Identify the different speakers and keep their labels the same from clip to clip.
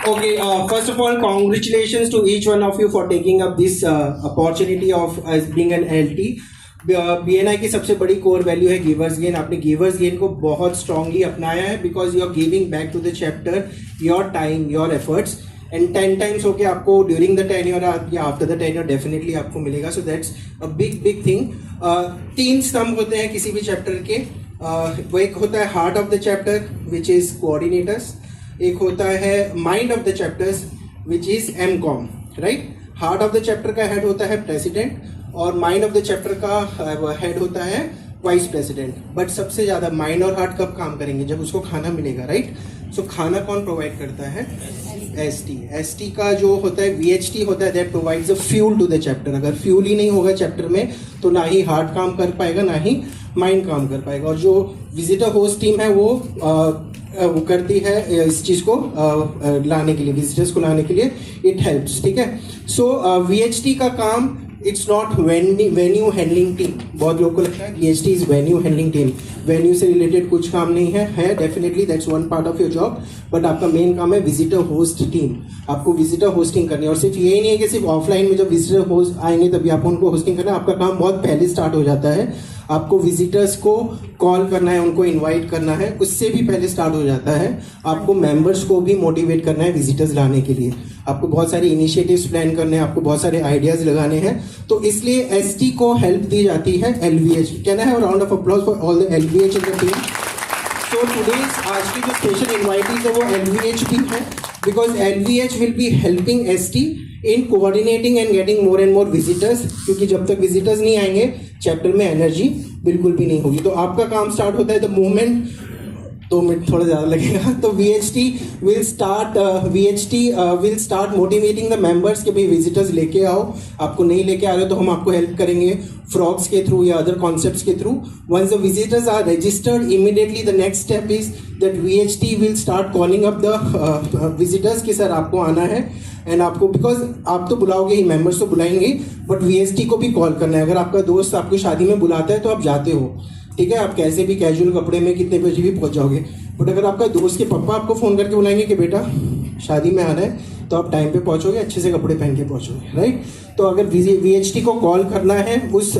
Speaker 1: Okay, first of all, congratulations to each one of you for taking up this opportunity of us being an LT. BNI की सबसे बड़ी core value है givers gain. आपने givers gain को बहुत strongly अपनाया है because you are giving back to the chapter your time, your efforts, and 10 times होके आपको ड्यूरिंग द टेन्योर या आफ्टर द टेन्योर डेफिनेटली आपको मिलेगा. So that's a big big thing. 3 स्तंभ होते हैं किसी भी चैप्टर के. वो एक होता है heart of the chapter which is coordinators, एक होता है mind of the chapters which is M Com, right. Heart of the chapter का हेड होता है प्रेसिडेंट और माइंड ऑफ द चैप्टर का हेड होता है वाइस प्रेसिडेंट. बट सबसे ज्यादा माइंड और हार्ट कब काम करेंगे? जब उसको खाना मिलेगा, राइट. सो खाना कौन प्रोवाइड करता है? एसटी. एसटी का जो होता है वीएचटी होता है, that provides a fuel to the chapter. अगर फ्यूल ही नहीं होगा चैप्टर में तो ना ही हार्ट काम कर पाएगा ना ही माइंड काम कर पाएगा. और जो विजिटर होस्ट टीम है वो करती है इस चीज को लाने के लिए, विजिटर्स को लाने के लिए इट हेल्प्स, ठीक है. सो वीएचटी का काम it's not venue handling team. बहुत लोगों को लगता है VHT is venue handling team. Venue से रिलेटेड कुछ काम नहीं है definitely that's one part of your job, but आपका मेन काम है विजिटर होस्ट टीम. आपको विजिटर होस्टिंग करनी है. और सिर्फ यही नहीं है कि सिर्फ ऑफलाइन में जब विजिटर होस्ट आएंगे तभी आपको उनको होस्टिंग करना है. आपका काम बहुत पहले स्टार्ट हो जाता है. आपको विजिटर्स को कॉल करना है, उनको इनवाइट करना है, उससे भी पहले स्टार्ट हो जाता है. आपको मेंबर्स को भी मोटिवेट करना है विजिटर्स लाने के लिए. आपको बहुत सारे इनिशिएटिव्स प्लान करने हैं, आपको बहुत सारे आइडियाज लगाने हैं. तो इसलिए एसटी को हेल्प दी जाती है LVH. Can I have round of applause for all the LVH in the team. So today's आज की जो स्पेशल इनवाइटीज है वो एलवीएच टीम है because LVH will be helping ST in coordinating and getting more and more visitors. क्योंकि जब तक visitors नहीं आएंगे चैप्टर में एनर्जी बिल्कुल भी नहीं होगी. तो आपका काम स्टार्ट होता है द मोमेंट. 2 मिनट थोड़ा ज़्यादा लगेगा. तो VHT will start motivating the members कि भाई विजिटर्स लेके आओ. आपको नहीं लेके आ रहे हो तो हम आपको हेल्प करेंगे फ्रॉग्स के थ्रू या अदर कॉन्सेप्ट्स के through. Once the visitors are registered immediately the next step is that VHT will start calling up the visitors कि सर आपको आना है. एंड आपको बिकॉज आप तो बुलाओगे ही, मेंबर्स तो बुलाएंगे, बट VHT को भी कॉल करना है. अगर आपका दोस्त आपको शादी में बुलाता है तो आप जाते हो, ठीक है. आप कैसे भी कैजुअल कपड़े में कितने बजे भी पहुंच जाओगे. बट अगर आपका दोस्त के पापा आपको फोन करके बुलाएंगे कि बेटा शादी में आना है तो आप टाइम पे पहुंचोगे, अच्छे से कपड़े पहन के पहुंचोगे, राइट. तो अगर VHT को कॉल करना है उस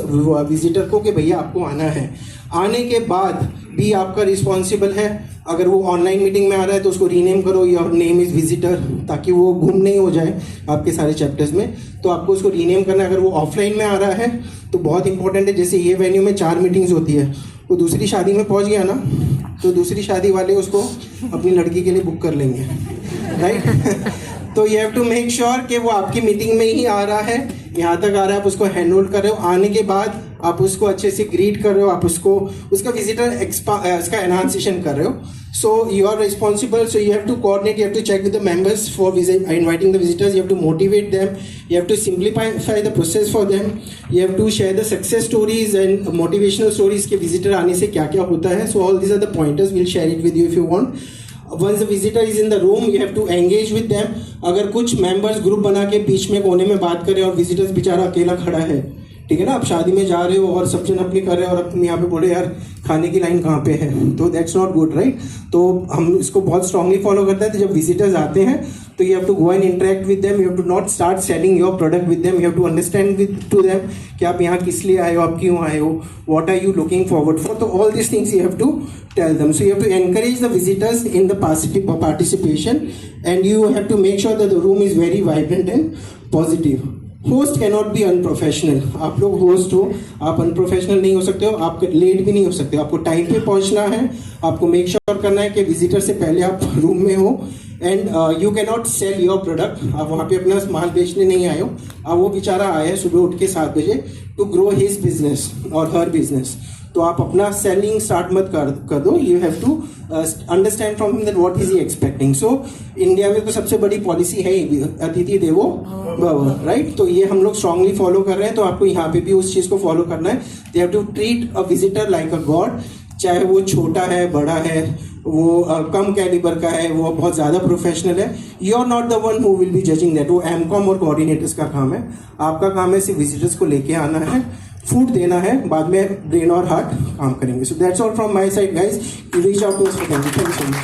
Speaker 1: विजिटर को कि भैया आपको आना है. आने के बाद भी आपका रिस्पॉन्सिबल है. अगर वो ऑनलाइन मीटिंग में आ रहा है तो उसको रीनेम करो, योर नेम इज विजिटर, ताकि वो गुम नहीं हो जाए आपके सारे चैप्टर्स में. तो आपको उसको रीनेम करना है. अगर वो ऑफलाइन में आ रहा है तो बहुत इंपॉर्टेंट है. जैसे ये वेन्यू में 4 मीटिंग्स होती है, वो दूसरी शादी में पहुंच गया ना तो दूसरी शादी वाले उसको अपनी लड़की के लिए बुक कर लेंगे, राइट. तो you have to make sure कि वो आपकी मीटिंग में ही आ रहा है, यहाँ तक आ रहा है, आप उसको हैंड होल्ड कर रहे हो. आने के बाद आप उसको अच्छे से ग्रीट कर रहे हो, आप उसको उसका विजिटर इसका एनहांसेशन कर रहे हो. So you are responsible. So you have to coordinate, you have to check with the members for inviting the visitors. You have to motivate them, you have to simplify the process for them, you have to share the success stories and motivational stories के visitor आने से क्या क्या होता है. So all these are the pointers, will share it with you if you want. Once the visitor is in the room, you have to engage with them. अगर कुछ members group बना के बीच में कोने में बात करें और विजिटर्स बेचारा अकेला खड़ा है, ठीक है ना. आप शादी में जा रहे हो और सब जन अपनी कर रहे हो और तुम यहाँ पे बोले यार खाने की लाइन कहाँ पे है, तो दैट्स नॉट गुड, राइट. तो हम इसको बहुत स्ट्रांगली फॉलो करते हैं. तो जब विजिटर्स आते हैं तो you have to go and interact with them. You have to not start selling your product with them. You have to understand with to them कि आप यहाँ किस लिए आए हो, आप क्यों आए हो, what are you looking forward for. तो all this things you have to tell them. So you have to encourage the visitors in the participation and you have to make sure that the room is very vibrant and positive. Host cannot be unprofessional. आप लोग host हो, आप unprofessional नहीं हो सकते हो, आप late भी नहीं हो सकते हो. आपको टाइम पे पहुंचना है. आपको मेक श्योर करना है कि विजिटर से पहले आप रूम में हो. And you can not sell your product. आप वहाँ पे अपना माल बेचने नहीं आए हो. वो बेचारा आया है सुबह उठ के 7 बजे टू ग्रो हिज बिजनेस और हर बिजनेस. तो आप अपना सेलिंग स्टार्ट मत कर दो. You have to understand from him that what is he expecting. So India में तो सबसे बड़ी पॉलिसी है अतिथि देवो भव, राइट. तो ये हम लोग स्ट्रांगली फॉलो कर रहे हैं. तो आपको यहाँ पे भी उस चीज को फॉलो करना है. They have to treat a visitor like a god. चाहे वो छोटा है, बड़ा है, वो कम कैलिबर का है, वो बहुत ज्यादा प्रोफेशनल है, you are not the one who will be judging that. वो एमकॉम और कोऑर्डिनेटर्स का काम है. आपका काम है सिर्फ विजिटर्स को लेके आना है, फूड देना है, बाद में ब्रेन और हार्ट काम करेंगे. So that's all from my side guys. You reach out to us. Thank you so much.